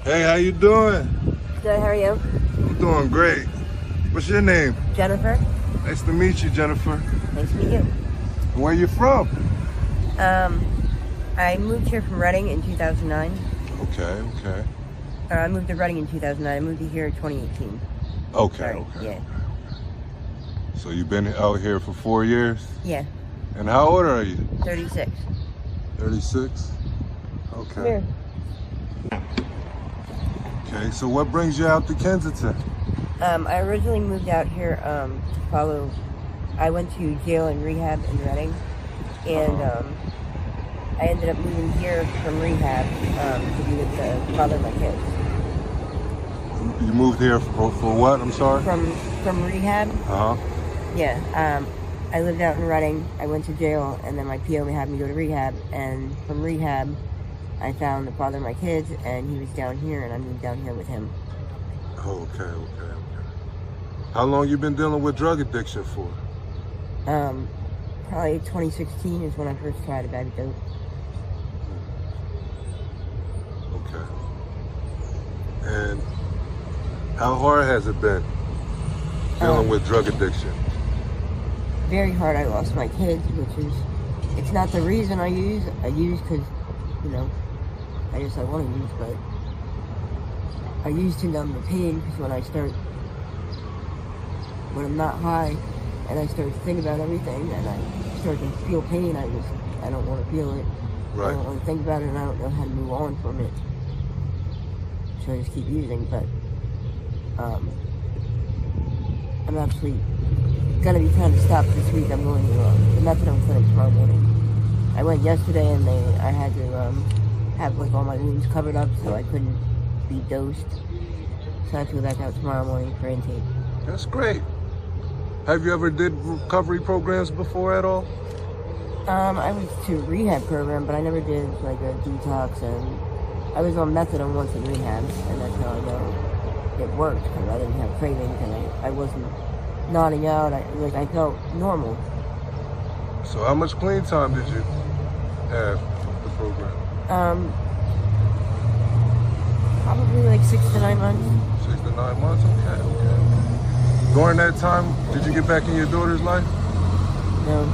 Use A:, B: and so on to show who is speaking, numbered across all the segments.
A: Hey, how you doing?
B: Good, how are you?
A: I'm doing great. What's your name?
B: Jennifer.
A: Nice to meet you, Jennifer.
B: Nice to meet you.
A: Where you from?
B: I moved here from Reading in 2009.
A: Okay.
B: I moved to Reading in 2009. I moved here in 2018.
A: Okay,
B: Sorry.
A: okay.
B: Yeah.
A: So you've been out here for 4 years?
B: Yeah.
A: And how old are you?
B: 36.
A: 36? Okay.
B: Come here.
A: Okay, so what brings you out to Kensington?
B: I originally moved out here to follow. I went to jail and rehab in Reading, and I ended up moving here from rehab to be with the father of my kids.
A: You moved here for what? I'm sorry?
B: From rehab.
A: Uh-huh.
B: Yeah. I lived out in Reading. I went to jail, and then my PO had me go to rehab. And from rehab, I found the father of my kids, and he was down here, and I moved down here with him.
A: Okay. How long you been dealing with drug addiction for?
B: Probably 2016 is when I first tried a bag of dope.
A: Okay. And how hard has it been dealing with drug addiction?
B: Very hard. I lost my kids, which is, it's not the reason I use. I use because, I guess I want to use, but I use to numb the pain, because when I'm not high and I start to think about everything and I start to feel pain, I don't want to feel it.
A: Right.
B: I don't want to think about it, and I don't know how to move on from it. So I just keep using, but I'm actually going to be trying to stop this week. I'm going to the methadone clinic tomorrow morning. I went yesterday, and I had to have all my wounds covered up so I couldn't be dosed. So I have to go back out tomorrow morning for intake.
A: That's great. Have you ever did recovery programs before at all?
B: I was to a rehab program, but I never did a detox, and I was on methadone once in rehab, and that's how I know it worked, because I didn't have cravings, and I wasn't nodding out. I felt normal.
A: So how much clean time did you have with the program?
B: Probably 6 to 9 months.
A: 6 to 9 months? Okay. During that time, did you get back in your daughter's life?
B: No.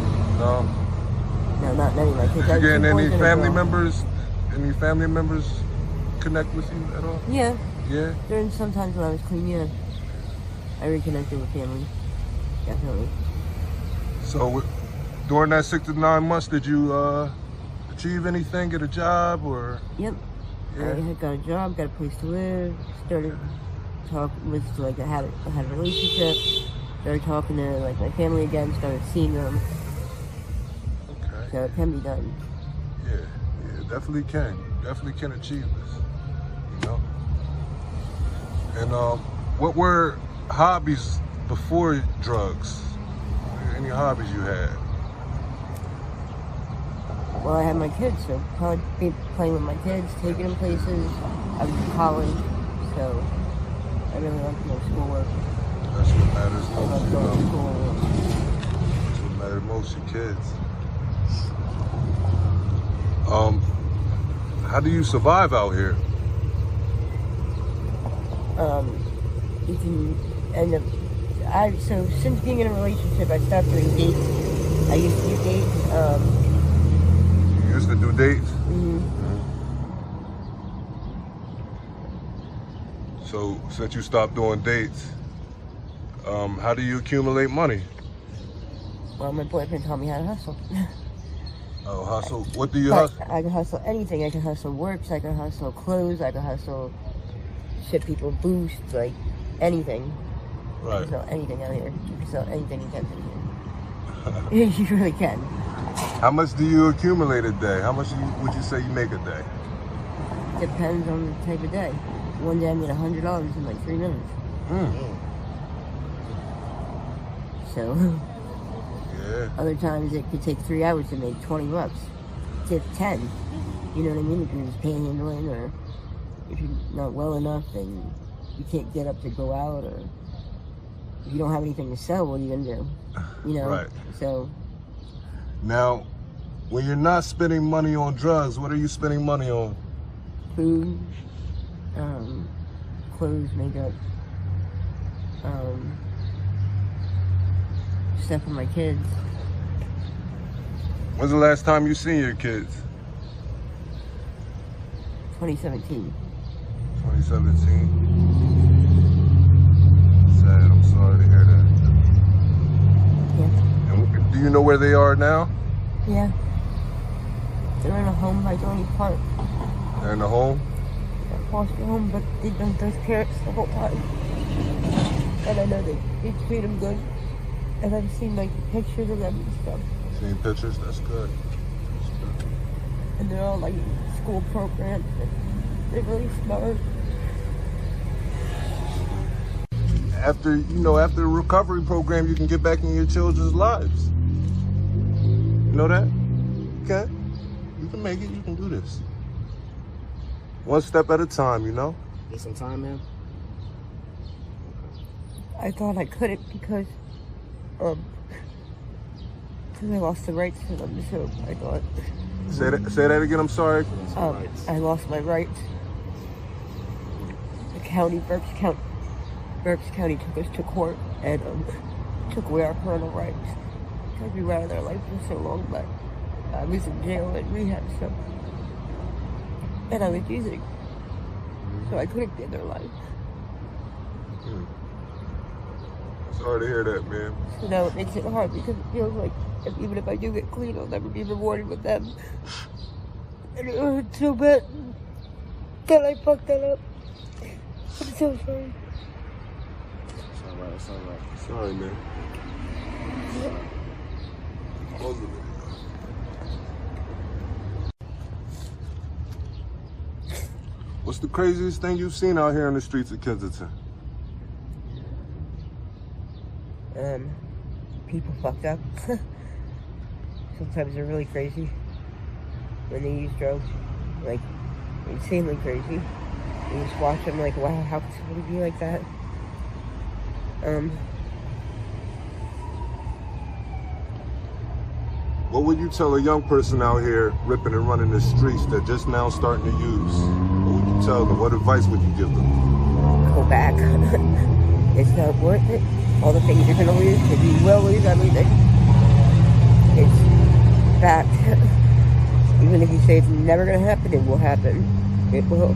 B: No, not any of my kids.
A: Did you get any family members? Any family members connect with you at all?
B: Yeah.
A: Yeah?
B: During some times when I was clean, yeah. I reconnected with family. Definitely.
A: So during that 6 to 9 months, did you achieve anything, get a job, or?
B: Yep.
A: Yeah.
B: I got a job, got a place to live, started talking with, I had a relationship, started talking to my family again, started seeing them.
A: Okay.
B: So it can be done.
A: Yeah, definitely can. Definitely can achieve this, And what were hobbies before drugs? Any hobbies you had?
B: Well, I had my kids, so probably be playing with my kids, taking them places. I was in college, so I really like schoolwork.
A: That's what matters
B: I love
A: most.
B: going to school.
A: That's what matters most, your kids. How do you survive out here?
B: You can end up. So since being in a relationship, I stopped doing dates. I used to do dates.
A: You used to do dates? So since you stopped doing dates, how do you accumulate money?
B: Well, my boyfriend taught me how to hustle.
A: Oh, hustle. What do you hustle?
B: I can hustle anything. I can hustle works. I can hustle clothes. I can hustle ship people boosts, anything.
A: Right.
B: You can sell anything out here. You can sell anything in Kensington. You really can.
A: How much do you accumulate a day? How much would you say you make a day?
B: Depends on the type of day. One day I made $100 in 3 minutes. So.
A: Yeah.
B: Other times it could take 3 hours to make $20. To 10. You know what I mean? If you're just panhandling, or if you're not well enough and you can't get up to go out, or if you don't have anything to sell, what are you gonna do?
A: Right.
B: So.
A: Now, when you're not spending money on drugs, what are you spending money on?
B: Food. clothes, makeup, stuff for my kids.
A: When's the last time you seen your kids?
B: 2017.
A: 2017. Sad. I'm sorry to hear that.
B: Yeah.
A: And do you know where they are now?
B: Yeah. They're in a home by Dorney Park.
A: They're in the home?
B: A foster home, but they've been with those parents the whole time. And I know they treat them good. And I've seen like pictures of them and stuff.
A: Seen pictures? That's good. That's good.
B: And they're all like school programs. And they're really smart.
A: After the recovery program, you can get back in your children's lives. You know that? You can. You can make it. You can do this. One step at a time, you know?
C: Need some time, man?
B: I thought I couldn't because I lost the rights to them, so I thought.
A: Say that again, I'm sorry.
B: I lost my rights. The county, Berks County took us to court and took away our parental rights. Because we were out of their life for so long, but I was in jail and rehab stuff. And I was using. So I couldn't be in their life.
A: Sorry to hear that, man.
B: So now it makes it hard because it feels like even if I do get clean, I'll never be rewarded with them. And it hurts so bad that I fucked that up. I'm so sorry.
C: It's alright, it's alright.
A: Sorry, man. Close the video. What's the craziest thing you've seen out here on the streets of Kensington?
B: People fucked up. Sometimes they're really crazy when they use drugs, like insanely crazy. You just watch them like, wow, how could somebody be like that?
A: What would you tell a young person out here ripping and running the streets that just now starting to use? What would you tell them? What advice would you give them?
B: Go back. It's not worth it. All the things you're gonna lose, because you will lose everything. It's fact. Even if you say it's never gonna happen, it will happen. It will.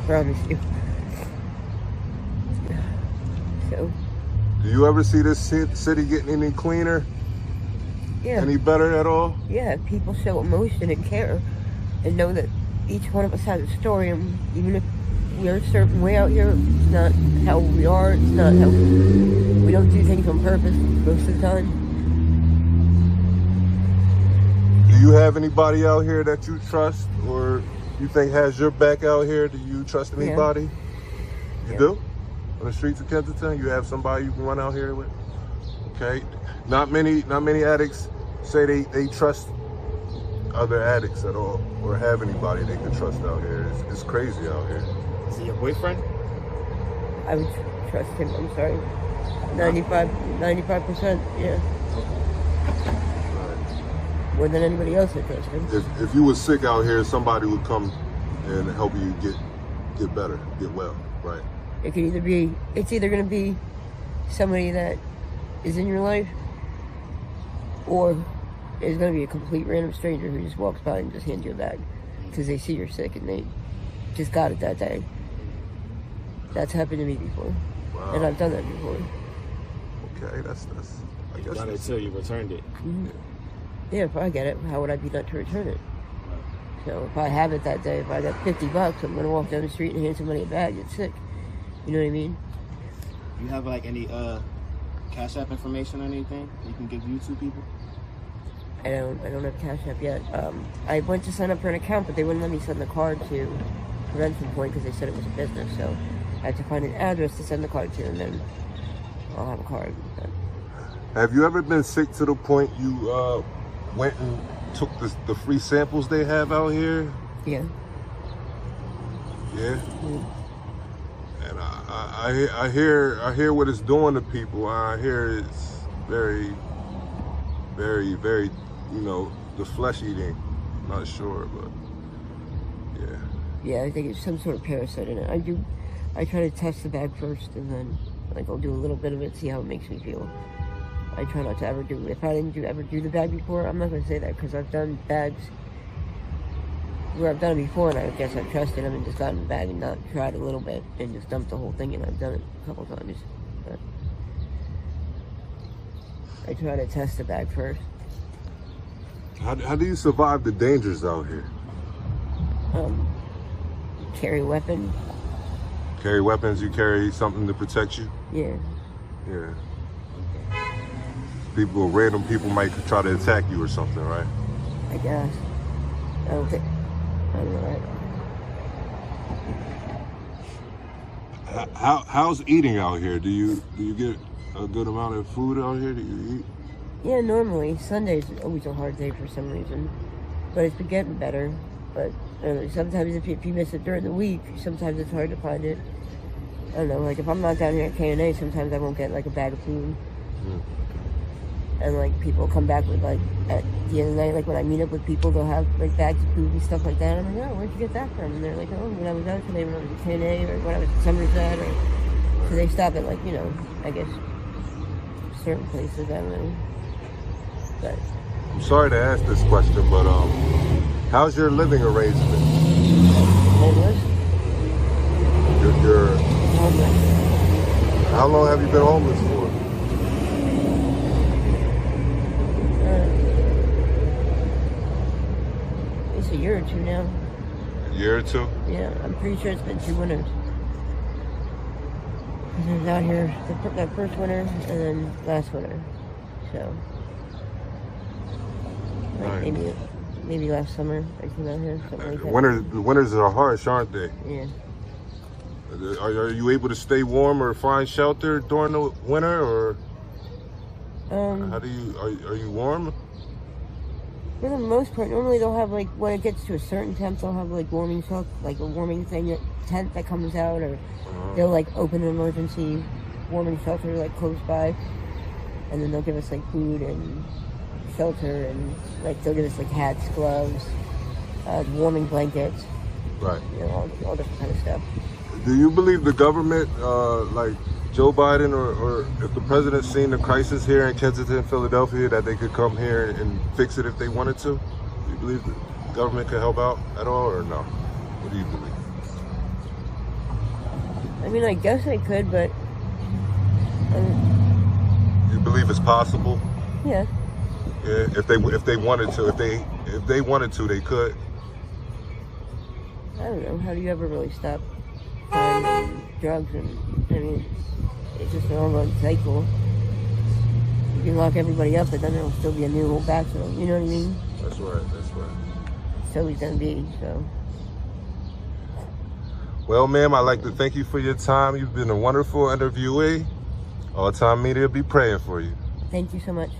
B: Promise you. So.
A: Do you ever see this city getting any cleaner?
B: Yeah.
A: Any better at all?
B: Yeah, people show emotion and care and know that each one of us has a story, and even if we're a certain way out here, it's not how we are, it's not how we don't do things on purpose most of the time.
A: Do you have anybody out here that you trust or you think has your back out here? Do you trust anybody?
B: Yeah.
A: You do? On the streets of Kensington, you have somebody you can run out here with? Okay. Not many addicts say they trust other addicts at all or have anybody they can trust out here. It's crazy out here.
C: Is he your boyfriend?
B: I would trust him, I'm sorry. 95%, yeah. More than anybody else I trust him.
A: If you were sick out here, somebody would come and help you get better, get well, right?
B: It could either be, it's either going to be somebody that is in your life, or it's going to be a complete random stranger who just walks by and just hands you a bag because they see you're sick and they just got it that day. That's happened to me before.
A: Wow.
B: And I've done that before.
A: Okay, that's I
C: You
A: guess
C: got it till you returned it.
B: Mm-hmm. Yeah, if I get it, how would I be not to return it? So if I have it that day, if I got $50, I'm going to walk down the street and hand somebody a bag that's sick. You know what I mean?
C: You have like any Cash App information or anything you can give you two people?
B: I don't have Cash App yet. I went to sign up for an account, but they wouldn't let me send the card to Prevention Point because they said it was a business. So I had to find an address to send the card to, and then I'll have a card.
A: Have you ever been sick to the point you went and took the free samples they have out here?
B: Yeah.
A: Yeah.
B: Mm.
A: And I hear what it's doing to people. I hear it's very, very, very, the flesh eating. Not sure, but yeah.
B: Yeah, I think it's some sort of parasite in it. I try to test the bag first, and then like I'll do a little bit of it, see how it makes me feel. I try not to ever do. If I didn't ever do the bag before, I'm not going to say that because I've done bags where I've done it before, and I guess I've trusted them and just gotten the bag and not tried a little bit and just dumped the whole thing. And I've done it a couple times. But I try to test the bag first.
A: How do you survive the dangers out here?
B: Carry a weapon.
A: Carry weapons. You carry something to protect you.
B: Yeah.
A: Yeah. Random people might try to attack you or something, right?
B: I guess. I don't know.
A: How's eating out here? Do you get a good amount of food out here? Do you eat?
B: Yeah, normally. Sunday's always a hard day for some reason. But it's been getting better. But sometimes if you miss it during the week, sometimes it's hard to find it. I don't know, like if I'm not down here at K&A, sometimes I won't get like a bag of food. And like people come back with like at the end of the night, like when I meet up with people, they'll have like bags of food and stuff like that. And I'm like, oh, where'd you get that from? And they're like, oh, when I was out today, when I was at K&A, or when I was at Somerset, or so they stop at like, you know, I guess certain places. I don't know. But
A: I'm sorry to ask this question, but how's your living arrangement?
B: homeless.
A: You're
B: Homeless.
A: how long have you been homeless for?
B: It's a year or two now.
A: A year or two?
B: Yeah, I'm pretty sure it's been 2 winters. I was out here that first winter and then last winter. So, like
A: Right.
B: maybe last summer I came out here, something like that.
A: Winters are harsh, aren't they?
B: Yeah.
A: Are you able to stay warm or find shelter during the winter, or how do you are you warm?
B: For the most part, normally they'll have like when it gets to a certain temp, they'll have like warming stuff, like a warming tent that comes out, or they'll like open an emergency warming shelter like close by, and then they'll give us like food and shelter, and like they'll give us like hats, gloves, warming blankets,
A: Right.
B: you know, all different kind of stuff.
A: Do you believe the government, like Joe Biden or if the president's seen the crisis here in Kensington, Philadelphia, that they could come here and fix it if they wanted to? Do you believe the government could help out at all, or no? What do you believe?
B: I mean, I guess I could, but
A: You believe it's possible?
B: yeah.
A: Yeah, if they wanted to, if they wanted to, they could.
B: I don't know. How do you ever really stop crime and drugs? And I mean, it's just an ongoing cycle. You can lock everybody up, but then there'll still be a new whole backfill. You know what I mean?
A: That's right. That's right.
B: It's always gonna be. So.
A: Well, ma'am, I'd like to thank you for your time. You've been a wonderful interviewee. All Time Media will be praying for you.
B: Thank you so much.